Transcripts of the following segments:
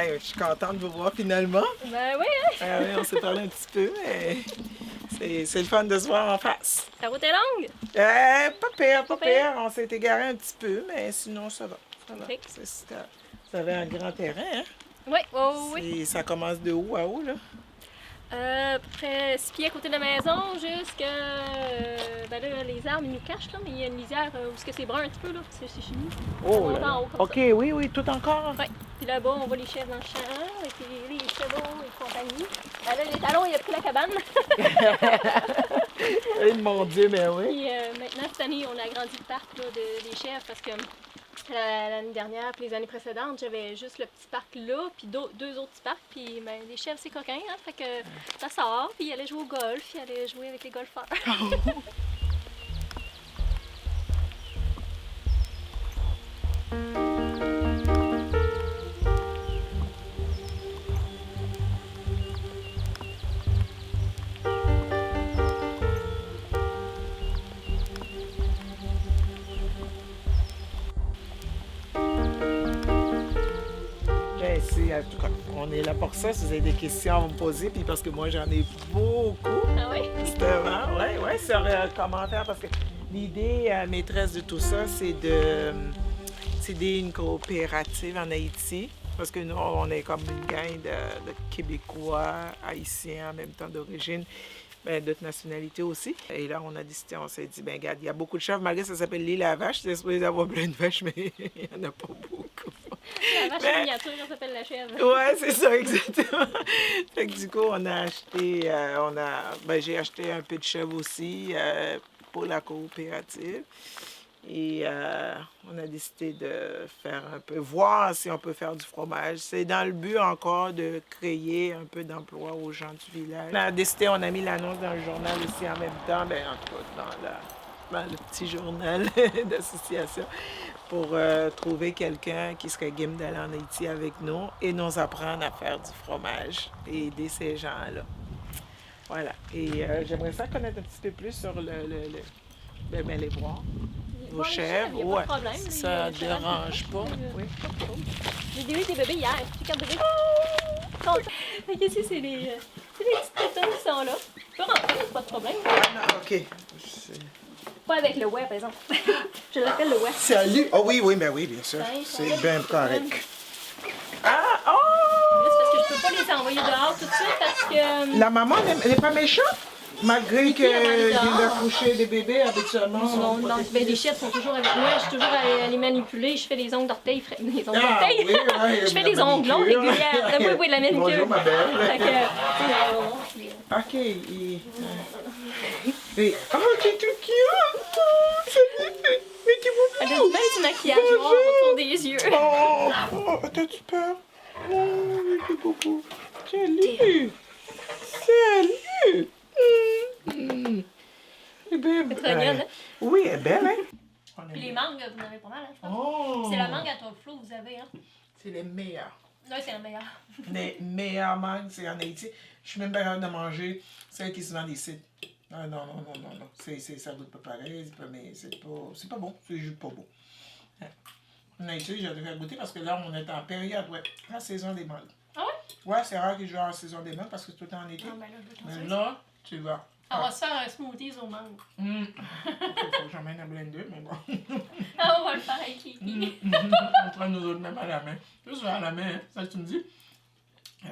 Ben, je suis contente de vous voir finalement. Ben oui, hein? Oui, on s'est parlé un petit peu, mais c'est le fun de se voir en face. La route est longue? Pas pire, pas Pas pire. pire. On s'est égaré un petit peu, mais sinon, ça va. Ça va. Ok. Vous avez un grand terrain, hein? Oui, oh, oui. Ça commence de où à où, là? À peu près 6 pieds à côté de la maison, jusqu'à. Ben là, les arbres, ils nous cachent, là, mais il y a une lisière où c'est brun un petit peu, là, c'est fini. Oh, Ça monte en haut, comme OK, oui, tout encore. Oui. Puis là-bas, on voit les chèvres dans le champ, et puis les chevaux et compagnie. Ben là, les talons, il a pris la cabane. Eh, mon Dieu, mais oui. Puis maintenant, cette année, on a agrandi le parc là, des chèvres parce que l'année dernière, puis les années précédentes, j'avais juste le petit parc là, puis deux autres petits parcs. Puis ben, les chèvres, c'est coquin, hein? Fait que ça sort, puis ils allaient jouer au golf, ils allaient jouer avec les golfeurs. En tout cas, on est là pour ça. Si vous avez des questions à me poser, puis parce que moi, j'en ai beaucoup. Ah oui? Justement, oui, sur commentaire, parce que l'idée maîtresse de tout ça, c'est d'aider une coopérative en Haïti. Parce que nous, on est comme une gang de Québécois, Haïtiens en même temps d'origine, d'autres nationalités aussi. Et là, on a décidé, on s'est dit, ben regarde, il y a beaucoup de chèvres, malgré que ça s'appelle l'île à la vache, c'est supposé avoir plein de vaches, mais il n'y en a pas beaucoup. La vache miniature, ça s'appelle la chèvre. Ouais, c'est ça, exactement. Fait que du coup, on a acheté, j'ai acheté un peu de chèvre aussi pour la coopérative. Et on a décidé de faire un peu, voir si on peut faire du fromage. C'est dans le but encore de créer un peu d'emploi aux gens du village. On a décidé, on a mis l'annonce dans le journal aussi en même temps, en tout cas dans le petit journal d'association, pour trouver quelqu'un qui serait game d'aller en Haïti avec nous et nous apprendre à faire du fromage et aider ces gens-là. Voilà. Et j'aimerais ça connaître un petit peu plus sur les bois. Vos chèvres, il n'y a pas de problème. Ça ne dérange pas. Oui. J'ai eu des bébés hier. J'ai 4 bébés. Oh! Ici, c'est les petites tétons qui sont là. Je peux rentrer, pas de problème. Ah non, OK. Pas avec le ouais, par exemple. Je l'appelle le ouais. Salut! Oh oui, mais oui, bien sûr. C'est bien correct. Ah, oh! C'est parce que je peux pas les envoyer dehors tout de suite parce que... La maman, elle n'est pas méchante? Malgré qu'elle vient d'accoucher des bébés, habituellement. Non, ben, les chefs sont toujours avec moi. Je suis toujours à les manipuler. Je fais des ongles d'orteil. Les ongles d'orteil? Oui, je fais des ongles longs régulières. Oui, de la manicure. Bonjour, ma belle. Fait que, OK. Oh, t'es tout cute! Mais t'es elle a beau! bien du maquillage noir autour des yeux. Oh, t'as-tu peur? Oh, t'es beau. Salut! Salut! C'est très bien, hein? Oui, elle est belle, hein? Puis les mangues, vous en avez pas mal, hein, je pense. Oh! C'est la mangue à Toflo que vous avez, hein? C'est les meilleurs. Oui, c'est la meilleure. Les meilleures mangues, c'est en Haïti. Je suis même pas capable de manger celles qui se vendent ici. Ah, non. Ça goûte pas pareil, mais c'est pas bon. C'est juste pas bon. Hein. En Haïti, j'ai dû faire goûter parce que là, on est en période, la saison des mangues. Ah ouais? Ouais, c'est rare qu'ils jouent en saison des mangues parce que c'est tout le temps en été. Ah, ben là, je vais Mais là, tu vas. On va se faire un smoothie aux mangues. OK, faut que j'emmène un blender, mais bon. Ah, on va le faire avec Kiki. On prend nous autres même à la main. Juste à la main, hein? Ça que tu me dis?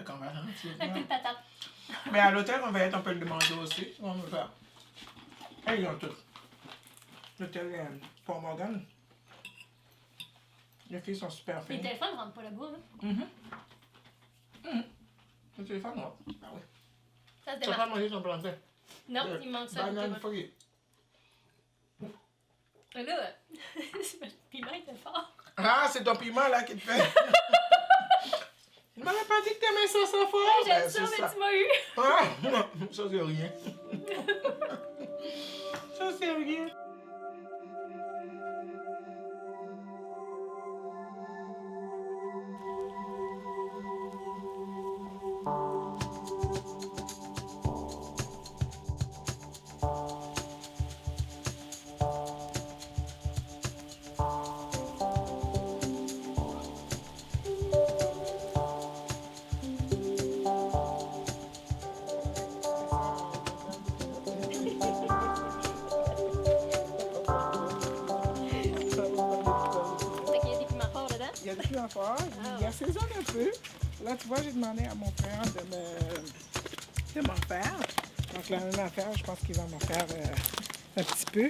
Qu'on va rentrer. Avec plus de patates. Mais à l'hôtel, on va le demander aussi. On va faire. Ils ont tout. L'hôtel Port Morgan. Les filles sont super Les fines. téléphones ne rentrent pas là-bas, hein? Le téléphone, non. Ah oui. Ça se Tu vas démarre. pas manger ton plantain. Non, il manque ça. Banane free. Mais là, le piment était fort. Ah, c'est ton piment là qui te fait. Il m'avait pas dit que t'aimais ça fort. J'aime ça, mais tu m'as eu. Ah, non, ça c'est rien. Ça c'est rien. petits enfants. Il assaisonne un peu. Là, tu vois, j'ai demandé à mon frère de m'en faire. Donc, la même affaire, je pense qu'il va m'en faire un petit peu.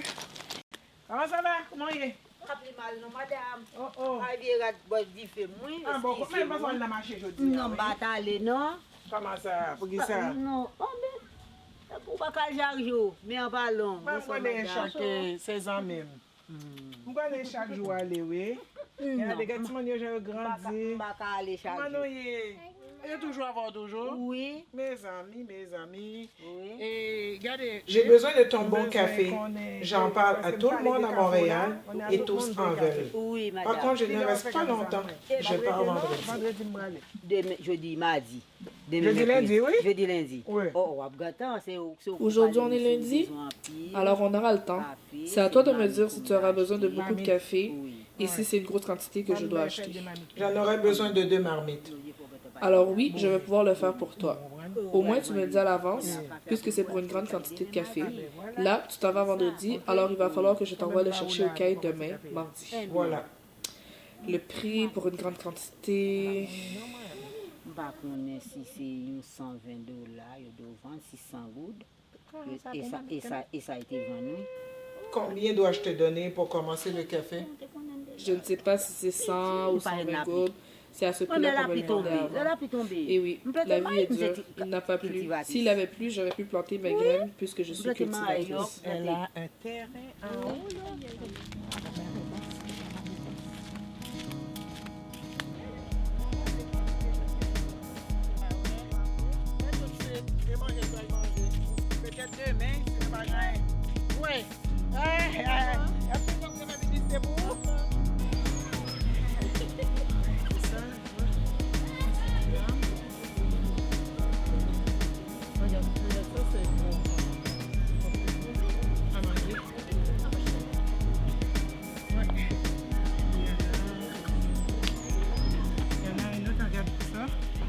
Comment ça va? Comment il est? Rappelez mal, non, madame. Oh, oh. Ah, il y a des faits, moi. Ah bon, comment il va s'en aller marcher aujourd'hui? Non, pas aller, non. Comment ça? Pour qui ça? Non, oh, mais. Pour pas qu'elle j'arrive, mais en ballon. Moi, je connais chaque 16 ans même. Je connais chaque jour aller, oui. Il y a des gars qui m'ont dit que j'ai grandi. Pas aller chaque jour. Maintenant, il y a toujours avoir toujours. Oui. Mes amis. Oui. Et regardez, j'ai besoin de ton bon café. J'en parle à tout le monde à Montréal et tous en veulent. Oui, madame. Par contre, je ne reste pas longtemps. Je pars vendredi. Jeudi, mardi. Jeudi, lundi, oui? Jeudi, lundi. Oui. Oh, c'est Aujourd'hui, on est lundi, alors on aura le temps. C'est à toi de me dire si tu auras besoin de beaucoup de café et si c'est une grosse quantité que je dois acheter. J'en aurai besoin de 2 marmites. Alors oui, je vais pouvoir le faire pour toi. Au moins, tu me le dis à l'avance, puisque c'est pour une grande quantité de café. Là, tu t'en vas vendredi, alors il va falloir que je t'envoie le chercher au caille demain, mardi. Voilà. Le prix pour une grande quantité... Bah, si c'est $120, il doit vendre 600 gouttes. Et ça a été vendu. Combien dois-je te donner pour commencer le café? Je ne sais pas si c'est 100 ou 120 gouttes. C'est à ce prix-là qu'on va le demander avant. Et oui, la vie est dure. Il n'a pas plu. S'il avait plu, j'aurais pu planter mes graines puisque je suis cultivatrice. Elle a un terrain en haut. Peut-être demain, c'est pas grave. Oui. Est-ce que vous avez dit c'est beau?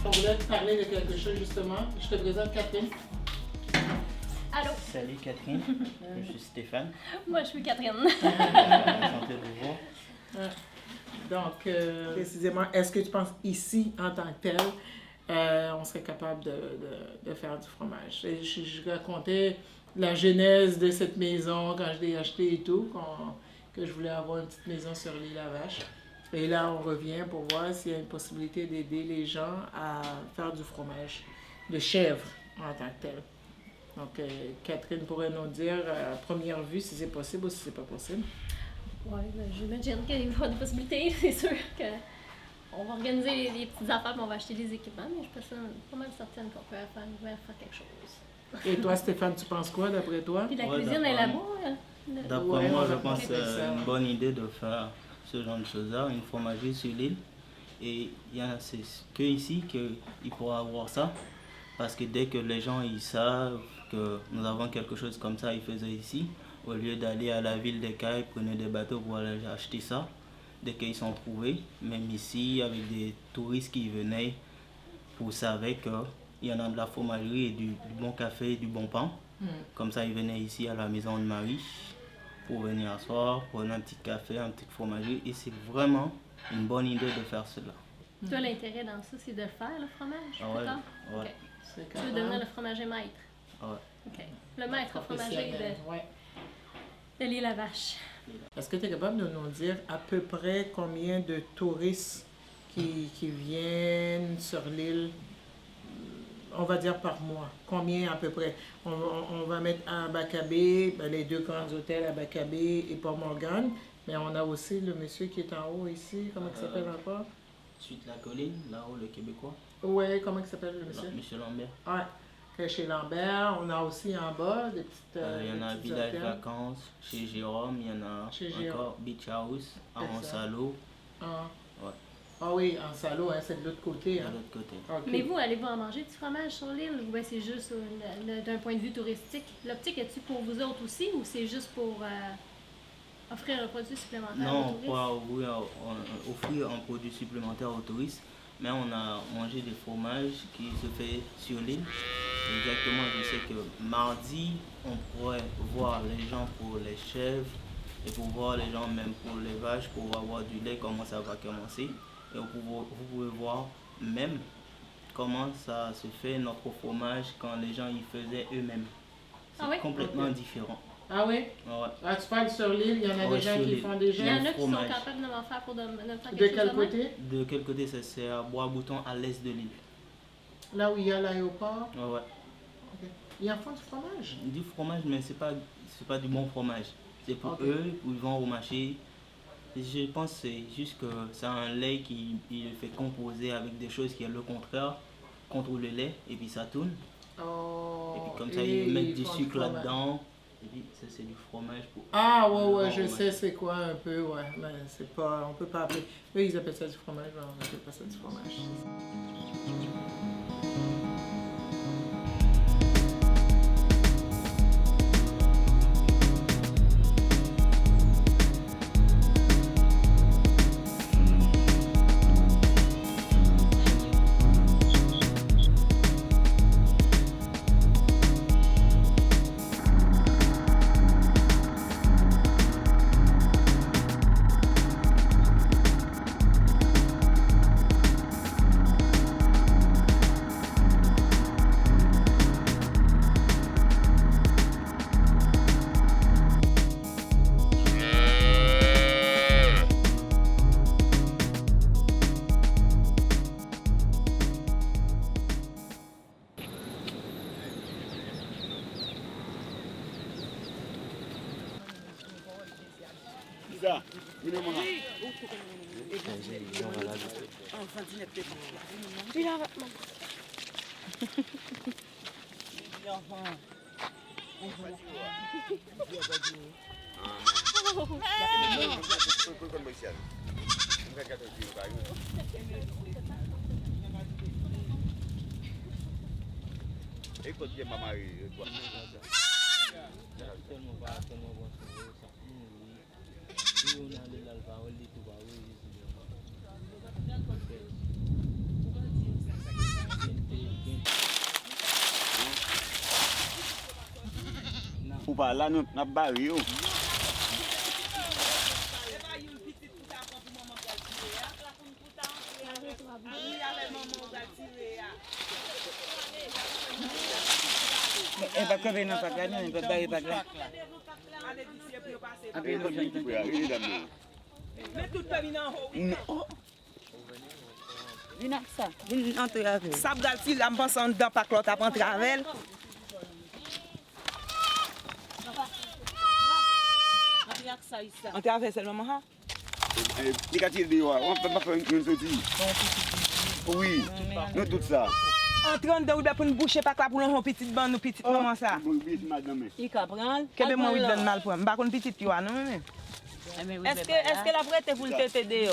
On voulait te parler de quelque chose justement. Je te présente Catherine. Allô? Salut Catherine, je suis Stéphane. Moi, je suis Catherine. Enchanté de vous voir. Donc, précisément, est-ce que tu penses ici, en tant que tel, on serait capable de faire du fromage? Et je racontais la genèse de cette maison quand je l'ai achetée et tout, que je voulais avoir une petite maison sur l'île à Vache. Et là, on revient pour voir s'il y a une possibilité d'aider les gens à faire du fromage de chèvre en tant que tel. Donc, Catherine pourrait nous dire à première vue si c'est possible ou si c'est pas possible. Oui, j'imagine qu'il va y avoir des possibilités. C'est sûr qu'on va organiser les petites affaires, on va acheter des équipements, mais je suis pas mal certaine qu'on peut faire quelque chose. Et toi, Stéphane, tu penses quoi d'après toi? Puis la Ouais, cuisine est là-bas. D'après moi, je pense que c'est une bonne idée de faire ce genre de choses-là, une fromagerie sur l'île. Et il y en a, c'est que ici qu'il pourra avoir ça. Parce que dès que les gens ils savent que nous avons quelque chose comme ça, ils faisaient ici, au lieu d'aller à la ville des Cayes, prenaient des bateaux pour aller acheter ça. Dès qu'ils sont trouvés, même ici, avec des touristes qui venaient, pour savoir qu'il y en a de la fromagerie et du bon café et du bon pain. Comme ça, ils venaient ici à la maison de Marie pour venir asseoir, prendre un petit café, un petit fromagerie. Et c'est vraiment une bonne idée de faire cela. Toi, l'intérêt dans ça, c'est de le faire, le fromage? Ah ouais, d'accord? ouais. Ok. Tu veux devenir le fromager maître? Ouais. OK. Le maître fromager de l'île à Vache. Est-ce que tu es capable de nous dire à peu près combien de touristes qui viennent sur l'île, on va dire par mois? Combien à peu près? On va mettre à Abacabé, les 2 grands hôtels à Abacabé et Port-Morgan, mais on a aussi le monsieur qui est en haut ici, comment il s'appelle encore? Suite la colline, là-haut, le Québécois. Oui, comment il s'appelle le monsieur? Monsieur Lambert. Ouais, chez Lambert. On a aussi en bas des petites. Il y en a petites Village hôtels. Vacances, chez Jérôme, il y en a Chez encore Jérôme. Beach House, à Exact. Onsalo, Ah. Ouais. Ah oui, en salaud, hein, c'est de l'autre côté. de Hein. l'autre côté. Ok. Mais vous, allez-vous en manger du fromage sur l'île ou bien c'est juste d'un point de vue touristique? L'optique, est-tu pour vous autres aussi ou c'est juste pour offrir un produit supplémentaire aux Non, touristes? pas offrir un produit supplémentaire aux touristes, mais on a mangé des fromages qui se fait sur l'île. Exactement, je sais que mardi, on pourrait voir les gens pour les chèvres et pour voir les gens même pour les vaches, pour avoir du lait, comment ça va commencer. Et vous pouvez voir même comment ça se fait notre fromage quand les gens y faisaient eux-mêmes. C'est complètement différent. Ah oui? Ouais. Ah, tu parles sur l'île, il y en a des gens qui font déjà. Il y en a qui sont fromage. capables de m'en faire pour de faire De quelque chose quel de même. côté? De quel côté? C'est à Bois-Bouton, à l'est de l'île. Là où il y a l'aéroport? Ouais. Ok. Ils en font du fromage? Du fromage, mais c'est pas du bon fromage. C'est pour eux, ils vont au marché. Je pense que c'est juste que c'est un lait qui il fait composer avec des choses qui est le contraire contre le lait, et puis ça tourne. Oh, Et puis comme ça, ils mettent du sucre là-dedans. Et puis ça, c'est du fromage pour... Ah ouais, je sais c'est quoi un peu, ouais. Mais c'est pas, on peut pas appeler... Eux, ils appellent ça du fromage, mais on n'appelle pas ça du fromage. Ou pas là, nous avons barré. Elle va crever dans le là, elle va barrer pas là. Mais tout le monde Viens ça, viens entrer avec. ça galti la pense en dedans pas l'autre après travel. On traverse seulement ha. Négatif de on peut pas faire une sortie. Oui, nous tout ça. En train de pour nous boucher pas là pour nous petite bande nous petite maman ça. Il ka prendre. Kebe moi oui donne mal pour moi. Pas qu'on petite tu non même. Est-ce que la prête pour le tête de yo?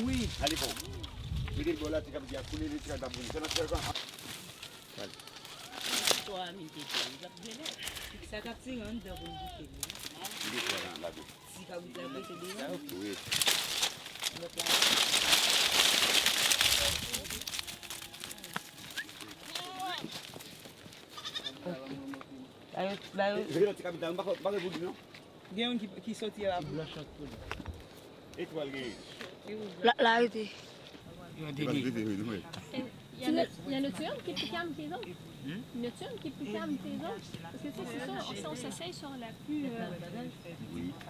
Oui. Allez bon. Mettez le là, tu vas dire couler les tirs d'abord. Ça n'a pas quoi. Toi mi tete. Ça ka tire en dedans pour boucher. Il est là. Si ka vous la prête de. Oui. Je capitaine, pas vous dire non. Il y a un qui sorti là. Étoile Là, arrêtez. Il y en a-tu une qui est plus calme que les autres? Il y en a-tu une qui est plus calme que les autres? Parce que c'est ça, si on s'essaye sur la plus...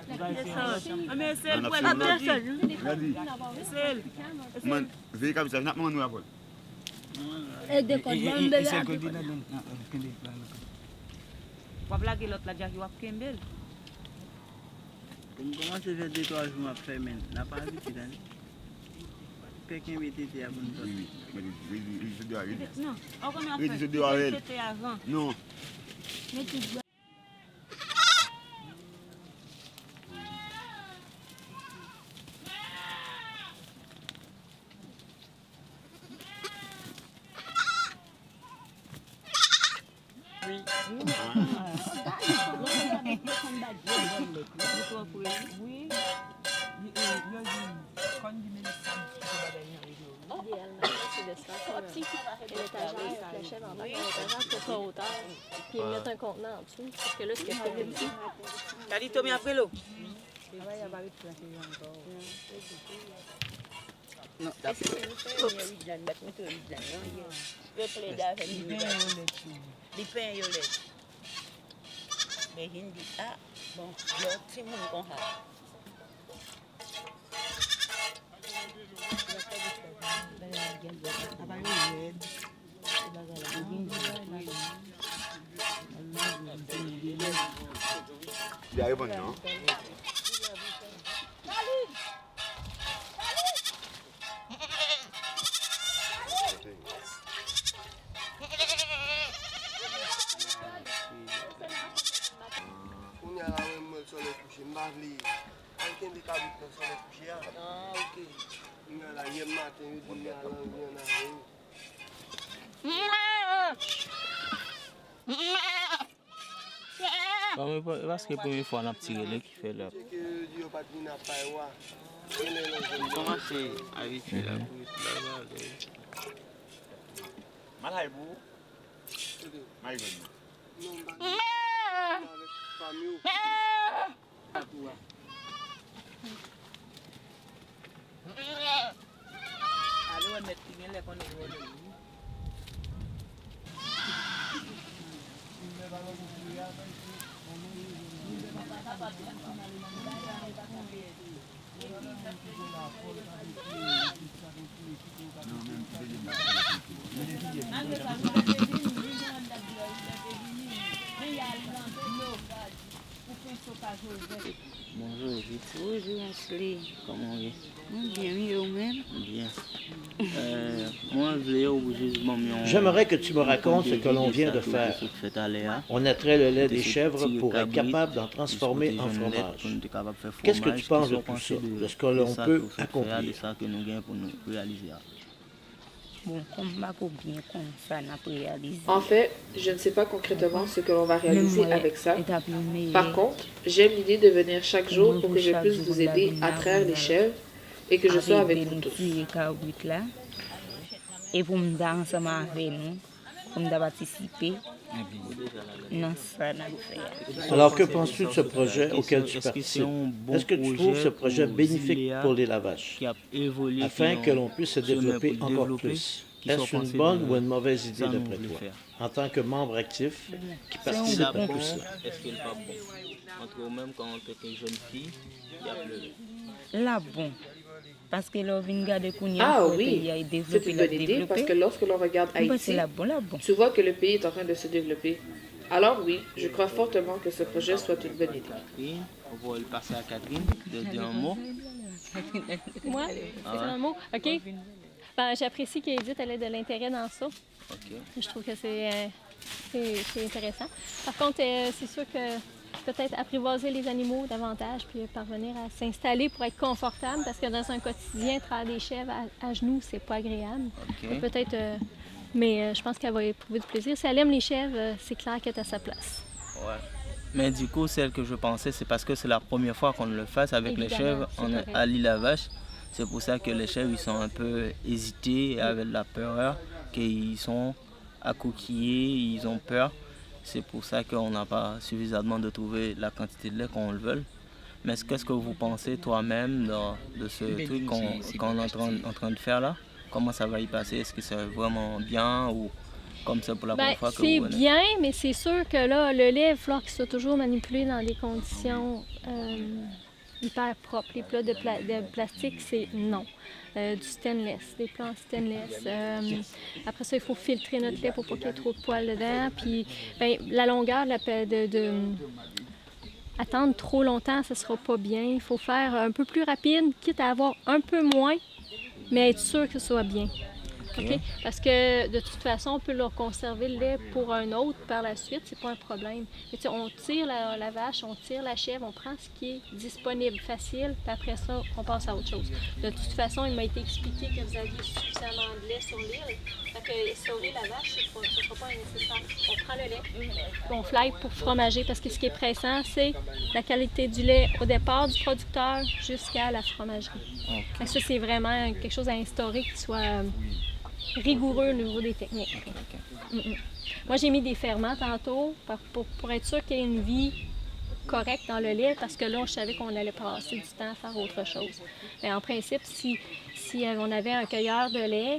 la plus séchée. Ah mais c'est pour Ah, personne. Des fois, Regardez. il peut y en avoir une qui est plus calme. un peu. Man, je capitaine, n'a pas nous après. Pas blaguer l'autre là, j'ai eu Kembel. Comment se fait 2-3 jours après, mais n'a pas habitude. Quelqu'un m'était à bonne chose. Oui, oui, je dois arrêter. Non, on connaît Oui, je dois arrêter. C'était avant. Non. Mais tu dois. C'est de se faire comme une étagère, la chèvre en bas, une étagère pour sa hauteur, puis ils mettent un contenant en dessous. Parce que là, ce que c'est petit. T'as dit Tommy après l'eau. Non, Biaye bon non? Parce que la première fois, on a tiré le qui fait là. Comment c'est habitué là? Malhaibou. Malhaibou. Bonjour, vite. Bonjour, Ashley. Comment on est? Bien, mieux même. Bien. Moi, je voulais juste J'aimerais que tu me racontes ce que l'on vient de faire. On naîtrait le lait des chèvres pour être capable d'en transformer en fromage. Qu'est-ce que tu penses de tout ça, de ce que l'on peut accomplir? En fait, je ne sais pas concrètement ce que l'on va réaliser avec ça. Par contre, j'aime l'idée de venir chaque jour pour que je puisse vous aider à traire les chèvres et que je sois avec vous tous. Et pour me dire ensemble avec nous, pour me participer. Alors, que penses-tu de ce projet auquel tu participes? Est-ce que tu trouves ce projet bénéfique pour l'élevage vaches, afin que l'on puisse se développer encore plus? Est-ce une bonne ou une mauvaise idée d'après toi, en tant que membre actif qui participe à tout cela? Est-ce qu'il n'est pas bon? Entre nous-mêmes, quand on était une jeune fille, il y a pleuré. Là, bon. Parce que l'on vient regarder Ah oui, c'est une bonne idée parce que lorsque l'on regarde Haïti, tu vois que le pays est en train de se développer. Alors oui, je crois fortement que ce projet soit une bonne idée. On va le passer à Catherine de dire un mot. Moi, c'est un mot? OK. Ben, j'apprécie qu'Edith ait de l'intérêt dans ça. OK. Je trouve que c'est intéressant. Par contre, c'est sûr que peut-être apprivoiser les animaux davantage, puis parvenir à s'installer pour être confortable, parce que dans un quotidien, travailler des chèvres à genoux, c'est pas agréable. Okay. Peut-être, mais je pense qu'elle va éprouver du plaisir. Si elle aime les chèvres, c'est clair qu'elle est à sa place. Ouais. Mais du coup, celle que je pensais, c'est parce que c'est la première fois qu'on le fasse avec les chèvres à l'île à Vache. C'est pour ça que les chèvres, ils sont un peu hésités avec la peur, qu'ils sont accouquillés, ils ont peur. C'est pour ça qu'on n'a pas suffisamment de trouver la quantité de lait qu'on le veut. Mais qu'est-ce que vous pensez toi-même de ce truc qu'on est en train de faire là? Comment ça va y passer? Est-ce que c'est vraiment bien ou comme ça pour la première fois que vous venez? C'est bien, mais c'est sûr que là, le lait, il va falloir qu'il soit toujours manipulé dans des conditions hyper propres. Les plats de plastique, c'est non. Du stainless, des plats en stainless. Après ça, il faut filtrer notre lait pour pas qu'il y ait trop de poils dedans. Puis la longueur attendre trop longtemps, ça sera pas bien. Il faut faire un peu plus rapide, quitte à avoir un peu moins, mais être sûr que ce soit bien. Okay? Parce que de toute façon, on peut leur conserver le lait pour un autre par la suite, c'est pas un problème. Mais, on tire la vache, on tire la chèvre, on prend ce qui est disponible, facile, puis après ça, on passe à autre chose. De toute façon, il m'a été expliqué que vous aviez suffisamment de lait sur l'île. Fait que sauver la vache, ce ne sera pas nécessaire. On prend le lait, puis on fly pour fromager, parce que ce qui est pressant, c'est la qualité du lait au départ du producteur jusqu'à la fromagerie. Okay. Ça, c'est vraiment quelque chose à instaurer qui soit rigoureux au niveau des techniques. Moi, j'ai mis des ferments tantôt pour être sûr qu'il y ait une vie correct dans le lait parce que là, je savais qu'on allait passer du temps à faire autre chose. Mais en principe, si on avait un cueilleur de lait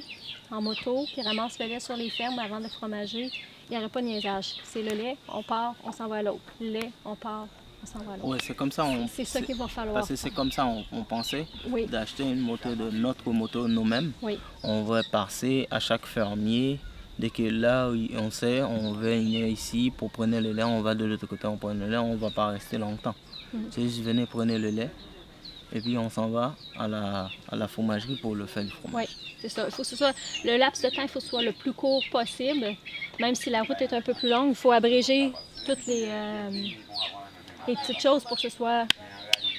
en moto qui ramasse le lait sur les fermes avant de fromager, il n'y aurait pas de niaisage. C'est le lait, on part, on s'en va à l'autre. Le lait, on part, on s'en va à l'autre. Oui, c'est comme ça. C'est ça qu'il va falloir. Parce que c'est comme ça on pensait oui. d'acheter une moto de notre moto nous-mêmes. Oui. On va passer à chaque fermier. Dès que là, on sait, on vient ici pour prendre le lait, on va de l'autre côté, on prend le lait, on ne va pas rester longtemps. C'est juste venez prendre le lait et puis on s'en va à la fromagerie pour le faire du fromage. Oui, c'est ça. Il faut que ce soit, le laps de temps, il faut que ce soit le plus court possible. Même si la route est un peu plus longue, il faut abréger toutes les petites choses pour que ce soit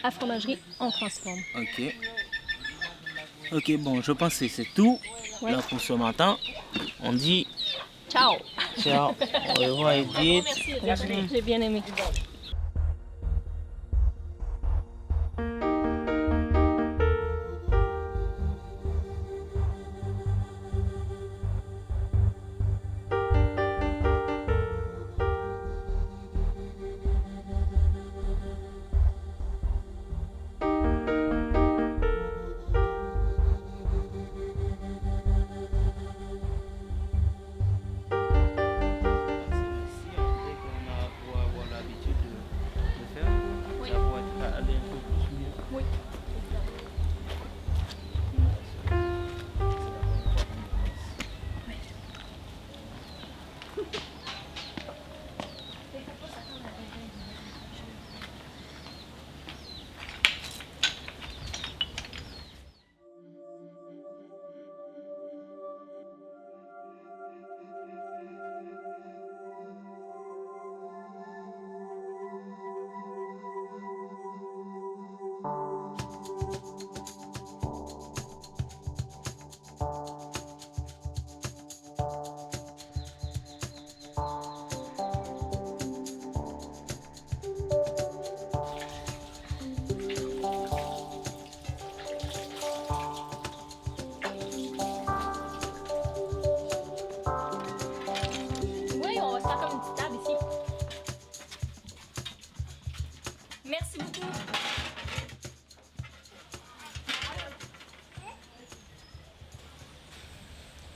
à fromagerie, on transforme. OK. OK, bon, je pense que c'est tout là pour ce matin. On dit... Ciao! Ciao! Au revoir, Edith. Merci, j'ai bien aimé. Merci beaucoup.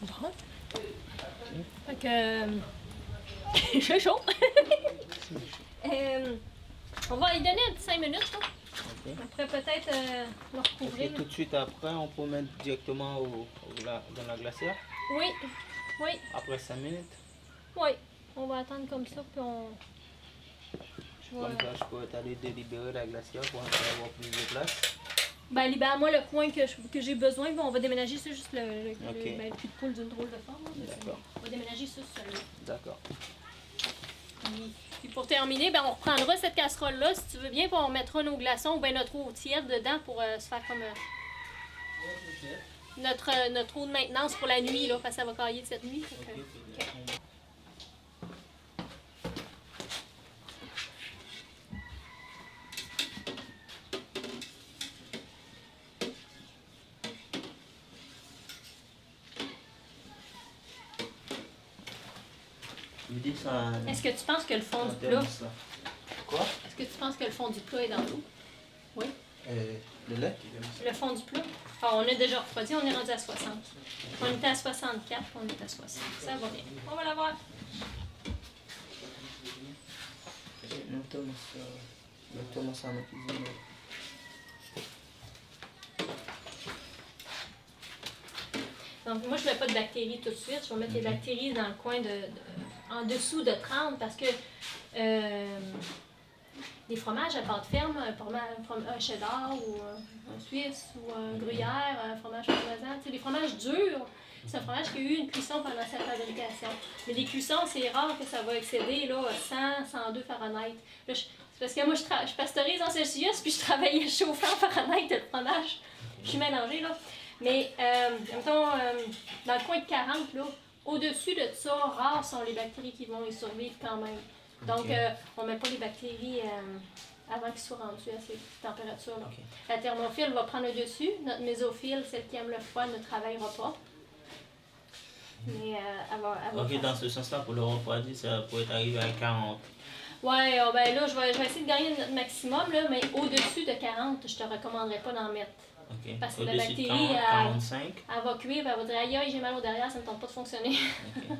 Bon. Fait que... j'ai chaud. On va lui donner un petit 5 minutes. Là. Okay. On pourrait peut-être le recouvrir. Okay, tout de suite après, on peut mettre directement dans la glacière? Oui. Oui. Après 5 minutes? Oui. On va attendre comme ça, puis on... Comme ça, je peux aller délibérer la glacière pour avoir plus de place. Ben, libère-moi le coin que j'ai besoin. On va déménager, c'est juste le cul de poule d'une drôle de forme. D'accord. On va déménager ça seul. D'accord. Puis pour terminer, ben, on reprendra cette casserole-là, si tu veux bien, puis on mettra nos glaçons ou bien notre eau tiède dedans pour se faire comme notre eau de maintenance pour la nuit, là, parce que ça va cailler cette nuit. Okay. Est-ce que tu penses que le fond du plat... Quoi? Est-ce que tu penses que le fond du plat est dans l'eau? Oui? Le lait? Le fond du plat? Ah, on a déjà refroidi, on est rendu à 60. On était à 64, on est à 60. Ça va bien. On va l'avoir. Donc, moi, je ne mets pas de bactéries tout de suite. Je vais mettre les bactéries dans le coin en dessous de 30 parce que les fromages à pâte ferme, un cheddar ou un suisse ou un gruyère, un fromage parmesan, les fromages durs, c'est un fromage qui a eu une cuisson pendant sa fabrication. Mais les cuissons, c'est rare que ça va excéder là, 100, 102 Fahrenheit. Là, c'est parce que moi, je pasteurise en Celsius puis je travaillais chauffant en Fahrenheit le fromage. Je suis mélangée là. Mais, mettons, dans le coin de 40, là, au-dessus de ça, rares sont les bactéries qui vont y survivre quand même. Donc, on ne met pas les bactéries avant qu'ils soient rendus à ces températures-là. Okay. La thermophile va prendre le dessus. Notre mésophile, celle qui aime le froid, ne travaillera pas. Mais elle va ok, dans ce sens-là, pour le refroidir, ça pourrait arriver à 40. Ouais, ben là, je vais essayer de gagner notre maximum, là, mais au-dessus de 40, je te recommanderais pas d'en mettre. Ok. Parce que la Au-dessus de bactérie, 40, 45. elle va cuire, puis elle va dire aïe, aïe, j'ai mal au derrière, ça ne tente pas de fonctionner. Ok.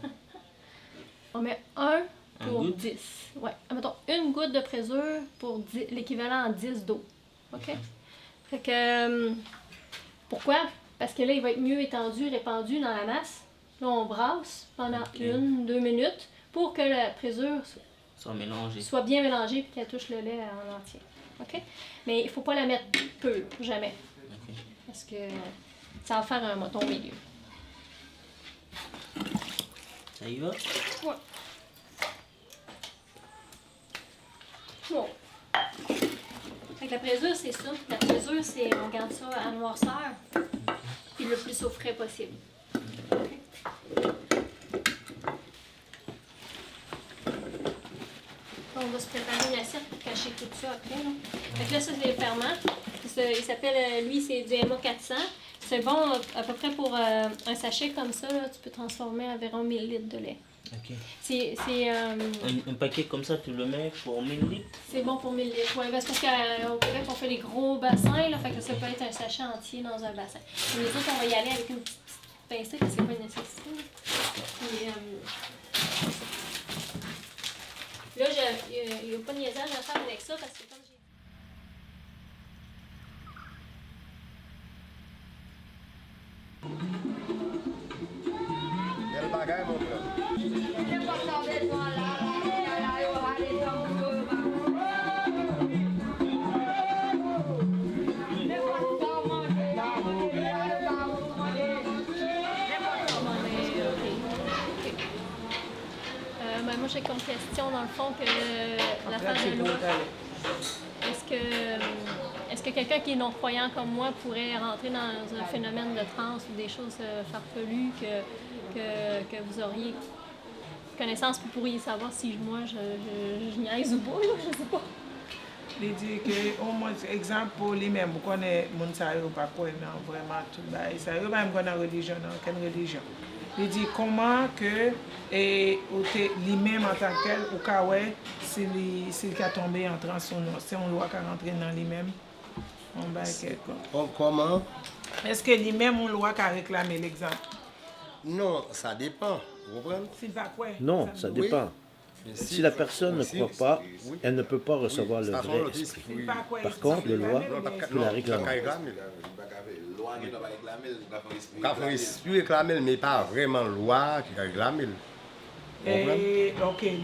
On met 1 pour goutte? 10. Ouais, mettons une goutte de présure pour l'équivalent en 10 d'eau. OK? Fait que. Pourquoi? Parce que là, il va être mieux étendu, répandu dans la masse. Là, on brasse pendant 1-2 minutes pour que la présure soit bien mélangée et qu'elle touche le lait en entier. OK? Mais il ne faut pas la mettre peu, jamais. Ok. Parce que ça va faire un mouton milieu. Ça y va? Ouais. Bon. Fait que la présure, c'est ça. La présure, c'est on garde ça à noirceur. Puis le plus au frais possible. On va se préparer une assiette pour cacher tout ça après. Là. Fait que là, ça, c'est le ferment. Il s'appelle, lui, c'est du MA400. C'est bon à peu près pour un sachet comme ça. Là, tu peux transformer environ 1000 litres de lait. Ok. Un paquet comme ça, tu le mets pour 1000 litres? C'est bon pour 1000 litres. Ouais, parce qu'au Québec, on fait des gros bassins. Là, fait que ça peut être un sachet entier dans un bassin. Mais les autres, on va y aller avec une petite pincée parce que c'est pas une nécessité. Là, il n'y a pas de niaisage à faire avec ça parce que comme j'ai... Moi, j'ai comme question, dans le fond, que l'affaire de l'eau. Est-ce que quelqu'un qui est non-croyant comme moi pourrait rentrer dans un phénomène de transe ou des choses farfelues que vous auriez connaissance, vous pourriez savoir si moi je niaise ou pas, là, je sais pas. Il dit que, au moins, exemple pour lui-même, vous connaissez mon salaire ou pas quoi, non, vraiment tout bas. Ça veut pas me connaître la religion, non, quelle religion. Il dit comment que lui-même en tant que tel, ou cas ouais, s'il a tombé en transe ou non, c'est on doit rentrer dans lui-même. On va comment? Est-ce que lui-même on doit réclamer l'exemple? Non, ça dépend. Vous comprenez? S'il va quoi? Non, ça dépend. Si la personne ne croit pas, elle ne peut pas recevoir le vrai esprit. Par contre, le loi peut la réclamer. Quand on esprit réclamer, mais pas vraiment loi qui réclame. Ok, il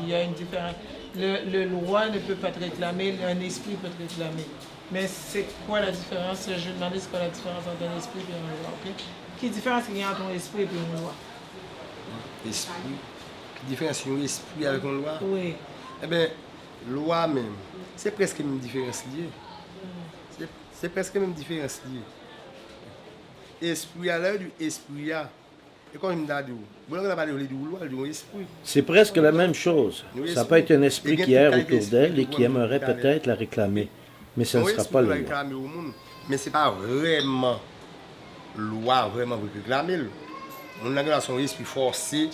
y a une différence. Le loi ne peut pas te réclamer, un esprit peut te réclamer. Mais c'est quoi la différence? Je me demandais c'est quoi la différence entre un esprit et une loi. Okay? Quelle différence il y a entre un esprit et une loi? Esprit? Quelle différence il y a un esprit avec une loi? Oui. Eh bien, loi même, c'est presque une différence liée. C'est presque même différence liée. Esprit à l'heure du esprit à. Et comme je me dis, vous n'avez pas de loi, de esprit. C'est presque la même chose. Ça peut être un esprit qui erre autour d'elle et qui aimerait peut-être la réclamer. Mais ce ne sera pas le loi. Mais ce n'est pas vraiment loi, vraiment pour réclamer. On a son esprit forcé,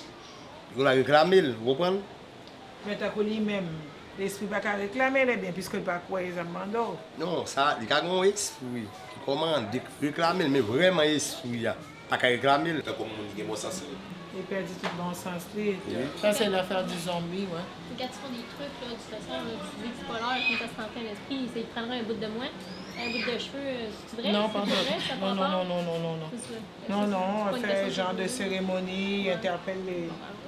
on la réclamer, vous comprenez? Mais tu as lui-même, l'esprit ne va pas réclamer, bien, puisque il ne pas quoi exactement. Non, ça, il y a un esprit qui commande réclamer, mais vraiment esprit, pas qu'à réclamer. Il perd tout bon sens. Ça, c'est l'affaire du zombie, ouais. Quand tu fais des trucs, là, de toute façon, tu dis que c'est pas l'heure, quand tu se rentrer un esprit, il prendra un bout de moins, un bout de cheveux, c'est vrai? Non, pas non, on fait un genre de cérémonie, il interpelle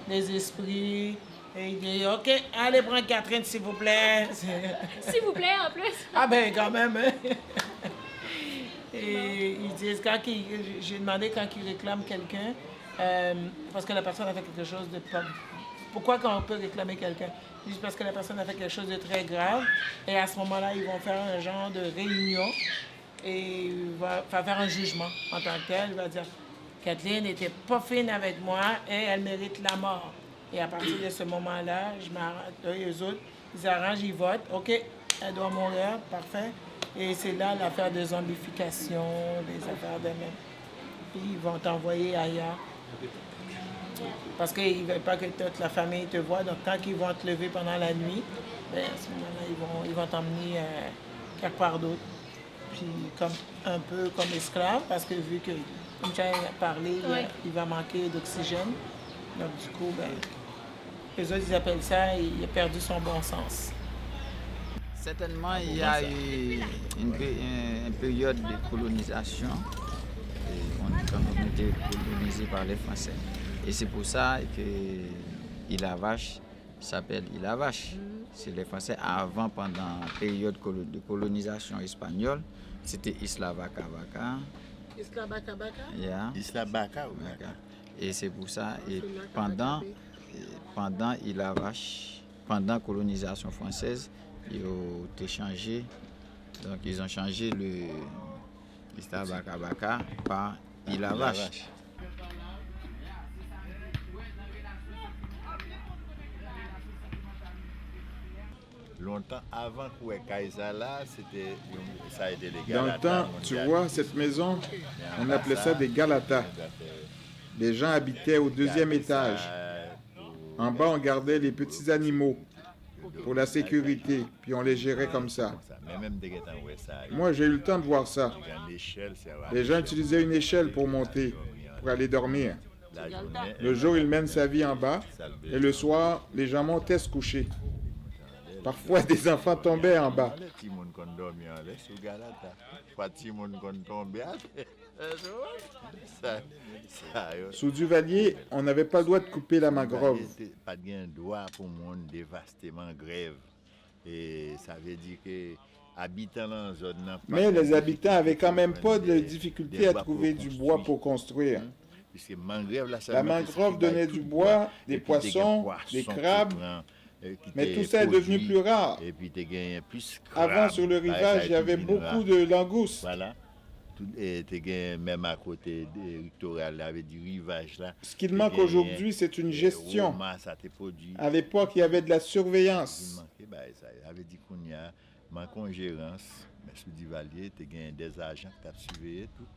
les esprits, et il dit, OK, allez prendre Catherine, s'il vous plaît. S'il vous plaît, en plus. Ah ben, quand même, hein. Et ils disent, j'ai demandé quand ils réclament quelqu'un, parce que la personne a fait quelque chose de pas... Pourquoi quand on peut réclamer quelqu'un? Juste parce que la personne a fait quelque chose de très grave. Et à ce moment-là, ils vont faire un genre de réunion et il va faire un jugement en tant que tel. Il va dire, Kathleen n'était pas fine avec moi et elle mérite la mort. Et à partir de ce moment-là, eux autres, ils arrangent, ils votent. OK, elle doit mourir, parfait. Et c'est là l'affaire de zombification, des affaires de même. Puis ils vont t'envoyer ailleurs. Parce qu'ils ne veulent pas que toute la famille te voie. Donc, quand ils vont te lever pendant la nuit, ben, à ce moment-là, ils vont t'emmener quelque part d'autre. Puis, un peu comme esclave, parce que vu que, comme tu as parlé, il va manquer d'oxygène. Donc, du coup, ben, les autres, ils appellent ça, il a perdu son bon sens. Certainement, il y a eu une période de colonisation. Quand on était colonisé par les Français. Et c'est pour ça que Île-à-Vache s'appelle Île-à-Vache. C'est les Français avant, pendant la période de colonisation espagnole, c'était Isla Vaca Vaca. Isla Vaca Vaca? Yeah. Isla Vaca Vaca. Et c'est pour ça, et pendant Île-à-Vache, pendant la colonisation française, ils ont changé. Donc ils ont changé le Isla Vaca Vaca par Île-à-Vache. Longtemps avant que Kaisa là, ça a été les Dans Galatas. le temps, tu vois, cette maison, on appelait ça des Galatas. Les gens habitaient au deuxième étage. En bas, on gardait les petits animaux pour la sécurité, puis on les gérait comme ça. Moi, j'ai eu le temps de voir ça. Les gens utilisaient une échelle pour monter, pour aller dormir. Le jour, il mène sa vie en bas, et le soir, les gens montaient se coucher. Parfois, des enfants tombaient en bas. Sous Duvalier, on n'avait pas le droit de couper la mangrove. Pas de droit pour monde dévaster mangrove. Et ça veut dire que habitant dans la zone. Mais les habitants avaient quand même pas de difficulté à trouver du bois pour construire. La mangrove donnait du bois, des poissons, des crabes. Mais tout ça est devenu plus rare. Avant, sur le rivage, il y avait beaucoup de langoustes. Voilà. Même à côté de Victoria, il y avait du rivage là. Ce qu'il manque aujourd'hui, c'est une gestion. À l'époque, il y avait de la surveillance. Ça avait dit qu'on y a manqué de gérance. Mais sous Duvalier, tu as des agents qui t'ont surveillé tout.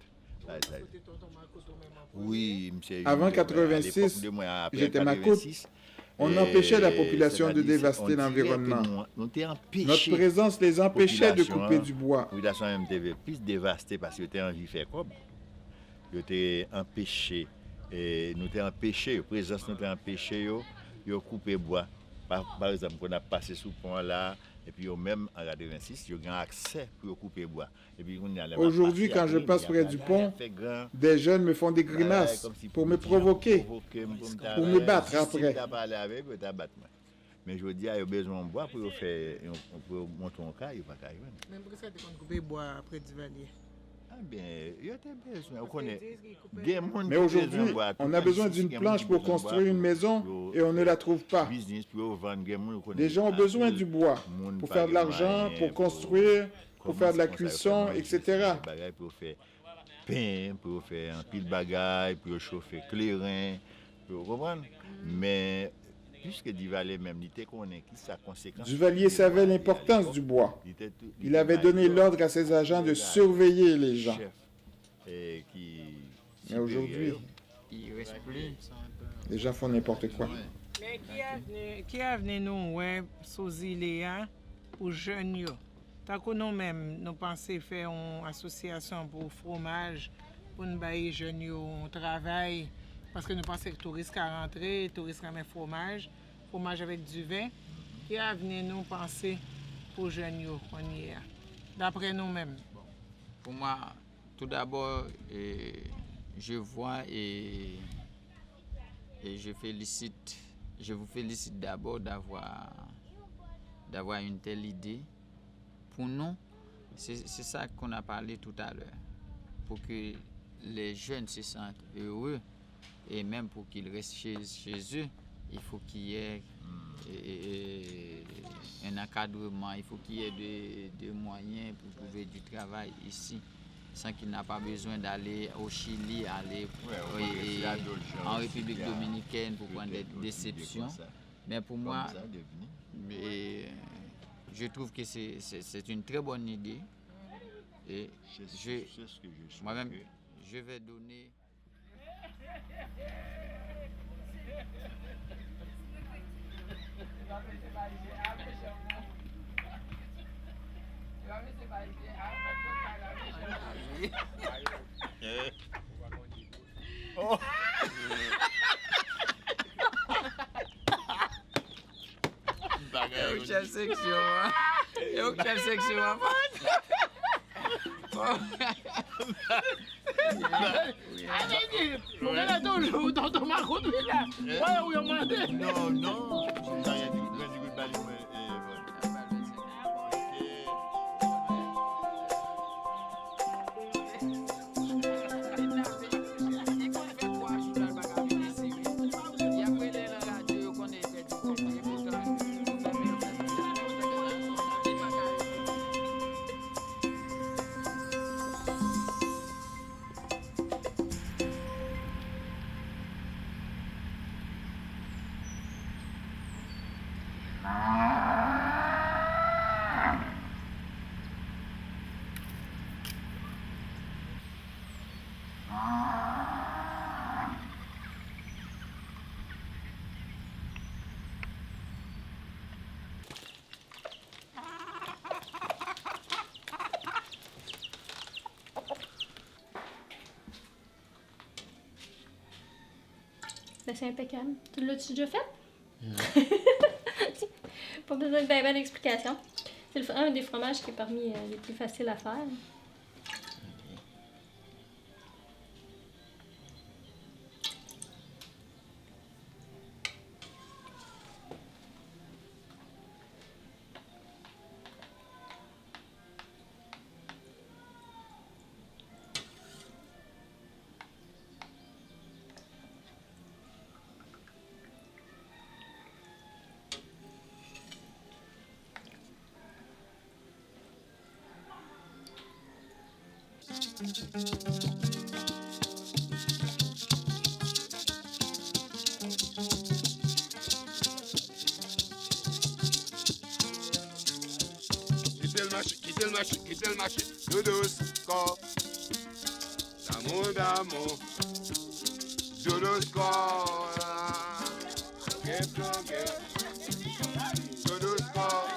Oui, monsieur. Avant 86, j'étais ma côte. On empêchait la population de dévaster l'environnement. Notre présence les empêchait de couper du bois. La population même devait plus dévaster parce que était envie de faire comme. Ils étaient empêchés. Et nous étions empêchés, la présence nous était empêchée de couper bois. Par exemple, on a passé sous le pont là, et puis même en 86, ils ont accès pour couper bois. Aujourd'hui, quand je passe près du pont, des jeunes me font des grimaces pour me provoquer, pour me battre après. Mais je dis, il y a besoin de bois pour monter un cas, il va pas. Même pour ça, tu couper bois après Duvalier. Mais aujourd'hui, on a besoin d'une planche pour construire une maison et on ne la trouve pas. Les gens ont besoin du bois pour faire de l'argent, pour construire, pour faire de la cuisson, etc. Pour faire pain, pour faire un pile de bagaille, pour chauffer clairin, pour comprendre. Mais puisque Duvalier même, il connaît qui sa conséquence. Duvalier savait l'importance du bois. Il avait donné l'ordre à ses agents de surveiller les gens. Mais aujourd'hui, les gens font n'importe quoi. Mais qui a venu nous, ouais, sous île pour jeunes? Tant que nous-mêmes, nous pensons faire une association pour le fromage, pour nous bailler jeunes un travail. Parce que nous pensons que les touristes qui sont rentrés, les touristes qui ont fromage avec du vin, qui a venu nous penser pour jeunes qu'on y est, d'après nous-mêmes. Pour moi, tout d'abord, je vois et je vous félicite d'abord d'avoir une telle idée. Pour nous, c'est ça qu'on a parlé tout à l'heure, pour que les jeunes se sentent heureux. Et même pour qu'ils restent chez eux, il faut qu'il y ait un encadrement, il faut qu'il y ait des moyens pour trouver du travail ici, sans qu'il n'a pas besoin d'aller au Chili, aller en République dominicaine pour prendre des déceptions. Mais pour moi, je trouve que c'est une très bonne idée. Et moi-même, je vais donner... Oh. Eu chef section. Eu chef section. Non, non. Ben, c'est impeccable. Tu l'as-tu déjà fait? Non. Pas besoin de ben d'explication. C'est un des fromages qui est parmi les plus faciles à faire. Quittez le marché, douce, corps, d'amour, douce, corps, douce, corps, douce, corps,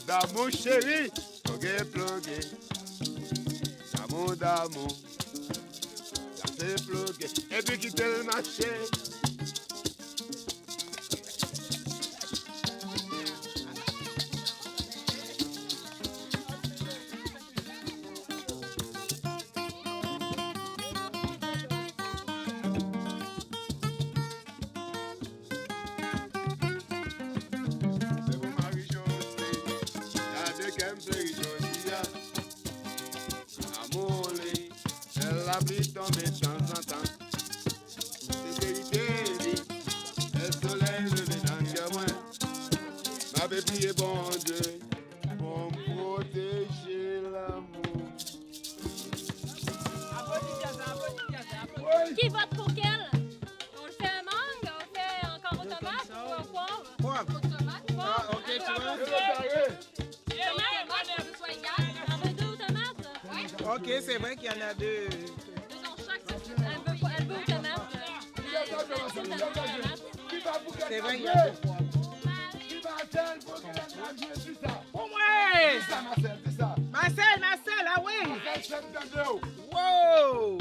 d'amour chéri, plugué, d'amour, ça fait plugué, et puis quitter le marché. Qui vote pour quel? On le fait mangue, on le fait encore aux tomates ou au poivre? Poivre. Ah, ok, tu vois. Tomate, que ce soit égal. On veut deux aux tomates? Oui. Ok, c'est vrai qu'il y en a deux. Deux dans chaque, elle veut aux tomates. C'est vrai qu'il y a deux poivres. Pour moi! Marcel, ah oui! Wow!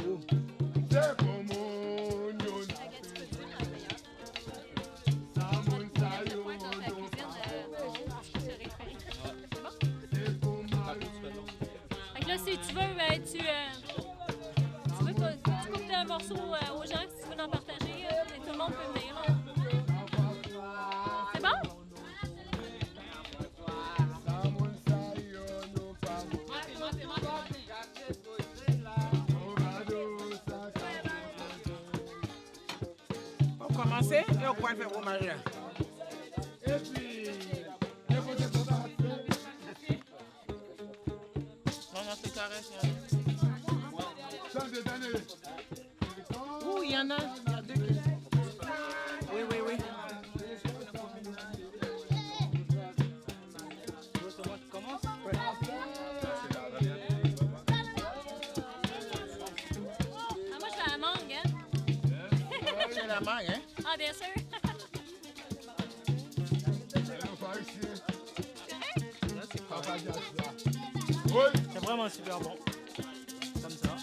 Fait que là, si tu veux, tu coupes un morceau aux gens, si tu veux en partager, tout le monde peut venir. Là. on croit faire fromage là. Et puis, non, c'est carré. Ouh, il y en a 2 qui... Oui. Commence. Moi, je fais la mangue, hein? C'est la mangue, hein? Ah, bien sûr. C'est vraiment super bon. Comme ça.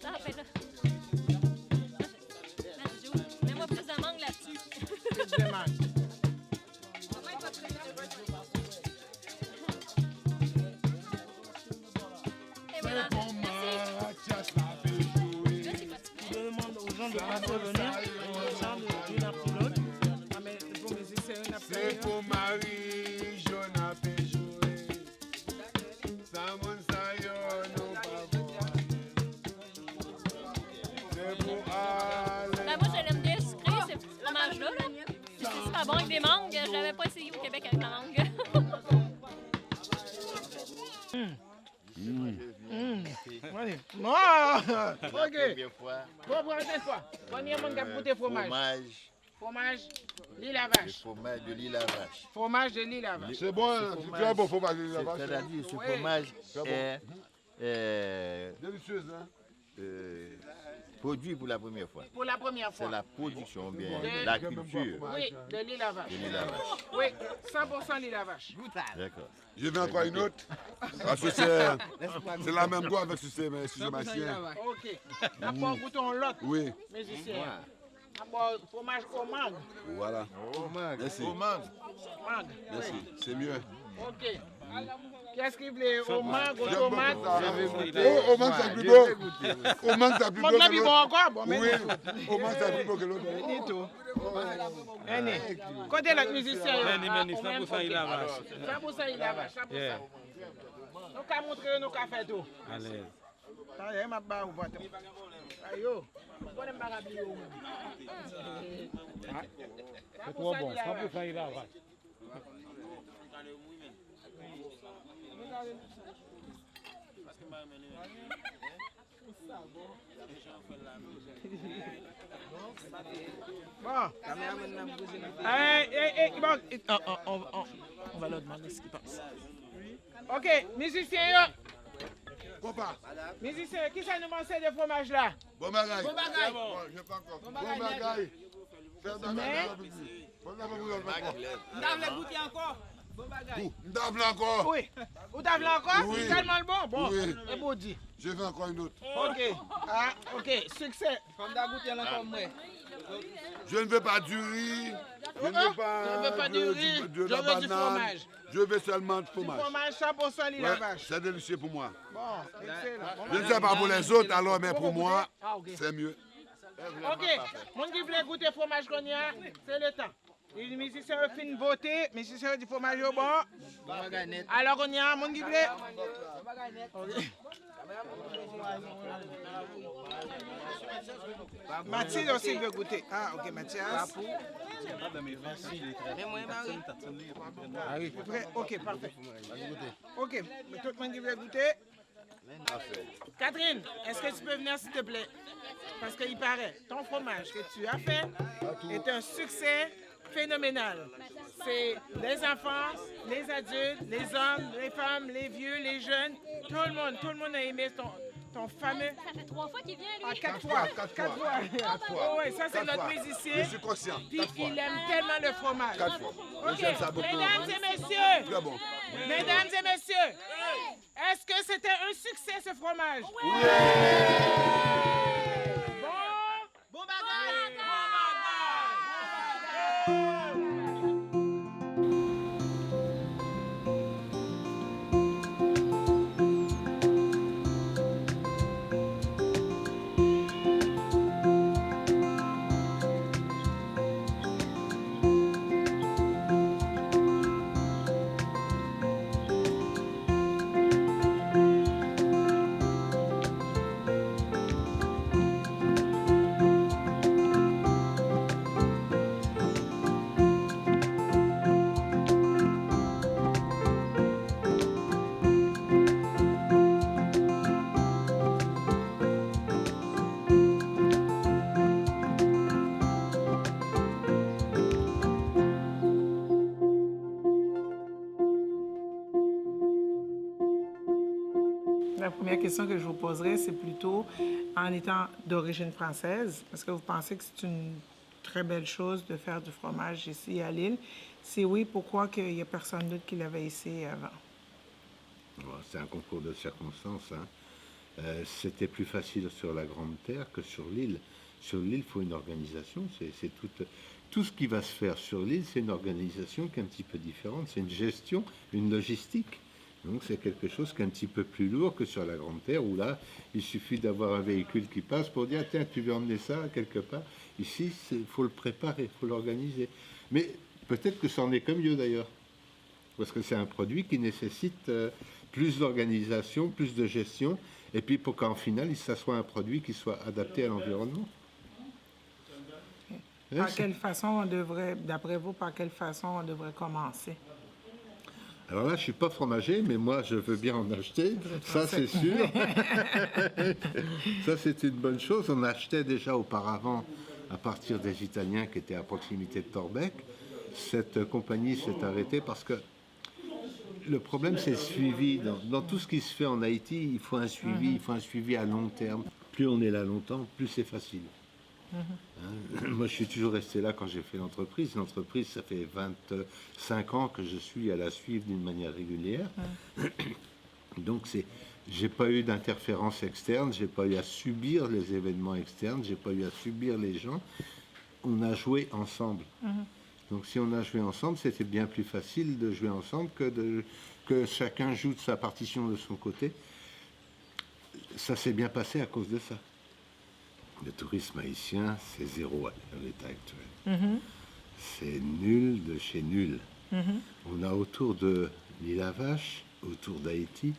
Non, mais là. Mets-moi plus de mangue là-dessus. Plus de mangue. Et voilà. Je demande aux gens de ne pas revenir. On change d'une après l'autre. Ah, mais pour musicien, on a fait. C'est pour Marie, je n'ai pas joué. Samon Sayo, non pas c'est pour Alain. Ben, moi, je l'aime bien sucré, ce fromage-là. Là. C'est super bon avec des mangues. Je l'avais pas essayé au Québec avec la mangue. Allez. Non! Ok. Bon, pour la fois. Premier monde qui a goûté fromage. Fromage l'île la vache. Fromage de l'île la vache. Fromage de l'île la vache. C'est bon, c'est très bon fromage de l'île la vache. C'est-à-dire ce fromage est délicieuse, hein? Produit pour la première fois. Pour la première fois. C'est la production, bien la culture. Oui, de l'île la vache. De l'île la vache. Oui, 100% l'île la vache. D'accord. Je vais encore une autre. Parce que c'est la même goût avec ce machin. Ok. D'abord, goûtons l'autre. Oui. Musicien. D'abord, fromage au mangue. Voilà. Merci. Mangue. Merci. C'est mieux. Ok. Qu'est-ce qu'il voulait? Au mangue, au tomate? Au mangue, c'est plus beau. Au mangue, c'est plus beau que l'autre. Encore? Oui. Au mangue, c'est plus beau que l'autre. Dis tout. Côté l'autre musicien. 100% il la vache. 100% il la vache. 100%. Nous avons montré nos cafés tout. À l'aise. Allez, ma barre ou pas. Ayo. C'est trop bon. 100% il la vache. Bon. On va leur demander ce qu'ils pensent. Ok, musicien. Papa. Musicien, qui ça nous mange de fromage là? Bon bagaille. Bon bagaille. Je pas encore. Bon bagaille. Vous goûter encore? Bon bagaille. Vous encore? Oui. Vous t'avez encore? Oui. C'est tellement bon. Bon. Oui. Et bon dit. Je veux encore une autre. Ok. Ah, ok. Succès. Comme d'habitude, il y en a encore moins. Je ne veux pas du riz. Je ne veux pas du riz. de la Je veux banane. du fromage. Je veux seulement du Du fromage. fromage 100% l'île la vache. C'est délicieux pour moi. Bon, excellent. Je ne sais pas pour les autres alors, mais pour moi, c'est mieux. Ok. Mon qui voulait goûter fromage qu'on y a, c'est le temps. Les musiciens ont fait une beauté, les musiciens ont du fromage au bon. Alors on y a, mon qui voulait. Mathilde aussi veut goûter. Ah, ok, Mathias. Ok, parfait. Ok, tout le monde qui veut goûter. Catherine, est-ce que tu peux venir s'il te plaît? Parce qu'il paraît, ton fromage que tu as fait est un succès phénoménal. C'est les enfants, les adultes, les hommes, les femmes, les vieux, les jeunes, tout le monde a aimé ton fameux... Ça fait 3 fois qu'il vient, lui. Ah, 4 fois. 4 fois. Oh, ouais, ça c'est notre musicien. Je suis conscient. Puis il aime tellement le fromage. 4 fois. Ok, J'aime ça beaucoup. mesdames et messieurs. Très bon. Mesdames et messieurs. Est-ce que c'était un succès ce fromage? Oui! Bon bagaille! La première question que je vous poserai, c'est plutôt en étant d'origine française, parce que vous pensez que c'est une très belle chose de faire du fromage ici à l'île. Si oui, pourquoi qu'il n'y a personne d'autre qui l'avait essayé avant? C'est un concours de circonstances. Hein. C'était plus facile sur la Grande Terre que sur l'île. Sur l'île, il faut une organisation. C'est tout ce qui va se faire sur l'île, c'est une organisation qui est un petit peu différente. C'est une gestion, une logistique. Donc c'est quelque chose qui est un petit peu plus lourd que sur la Grande Terre, où là, il suffit d'avoir un véhicule qui passe pour dire « Tiens, tu veux emmener ça quelque part ?» Ici, il faut le préparer, il faut l'organiser. Mais peut-être que c'en est que mieux d'ailleurs. Parce que c'est un produit qui nécessite plus d'organisation, plus de gestion, et puis pour qu'en final, ça soit un produit qui soit adapté à l'environnement. Par quelle façon on devrait, d'après vous, par quelle façon on devrait commencer? Alors là, je ne suis pas fromager, mais moi, je veux bien en acheter. Ça, c'est sûr. Ça, c'est une bonne chose. On achetait déjà auparavant, à partir des Italiens qui étaient à proximité de Torbeck. Cette compagnie s'est arrêtée parce que le problème, c'est le suivi. Dans tout ce qui se fait en Haïti, il faut un suivi, il faut un suivi à long terme. Plus on est là longtemps, plus c'est facile. Hein? Moi, je suis toujours resté là quand j'ai fait l'entreprise. L'entreprise, ça fait 25 ans que je suis à la suivre d'une manière régulière. Donc, j'ai pas eu d'interférence externe, j'ai pas eu à subir les événements externes, j'ai pas eu à subir les gens. On a joué ensemble. Donc, si on a joué ensemble, c'était bien plus facile de jouer ensemble que chacun joue de sa partition de son côté. Ça s'est bien passé à cause de ça. Le tourisme haïtien, c'est zéro à l'état actuel. C'est nul de chez nul. On a autour de l'île à Vache, autour d'Haïti,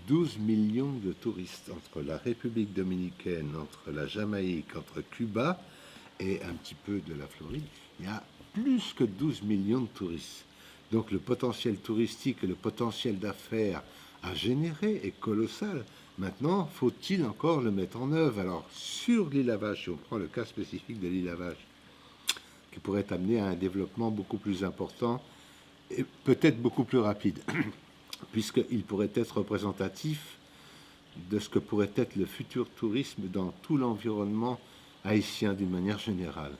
12 millions de touristes entre la République dominicaine, entre la Jamaïque, entre Cuba et un petit peu de la Floride. Il y a plus que 12 millions de touristes. Donc le potentiel touristique et le potentiel d'affaires à générer est colossal. Maintenant, faut-il encore le mettre en œuvre? Alors, sur l'île à Vache, si on prend le cas spécifique de l'île à Vache, qui pourrait amener à un développement beaucoup plus important et peut-être beaucoup plus rapide, puisqu'il pourrait être représentatif de ce que pourrait être le futur tourisme dans tout l'environnement haïtien d'une manière générale.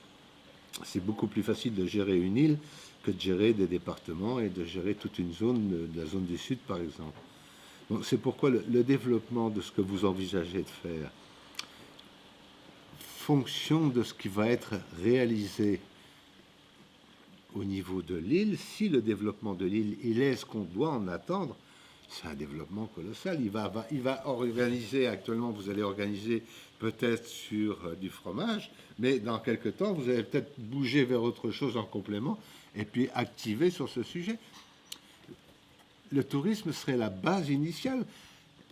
C'est beaucoup plus facile de gérer une île que de gérer des départements et de gérer toute une zone, de la zone du Sud par exemple. Donc, c'est pourquoi le développement de ce que vous envisagez de faire, fonction de ce qui va être réalisé au niveau de l'île, si le développement de l'île, il est ce qu'on doit en attendre, c'est un développement colossal. Il va organiser, actuellement vous allez organiser peut-être sur du fromage, mais dans quelques temps, vous allez peut-être bouger vers autre chose en complément et puis activer sur ce sujet. Le tourisme serait la base initiale.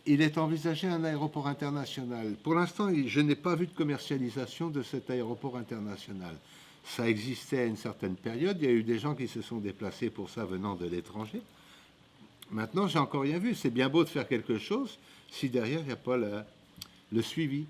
Il est envisagé un aéroport international. Pour l'instant, je n'ai pas vu de commercialisation de cet aéroport international. Ça existait à une certaine période. Il y a eu des gens qui se sont déplacés pour ça venant de l'étranger. Maintenant, j'ai encore rien vu. C'est bien beau de faire quelque chose si derrière, il n'y a pas le suivi.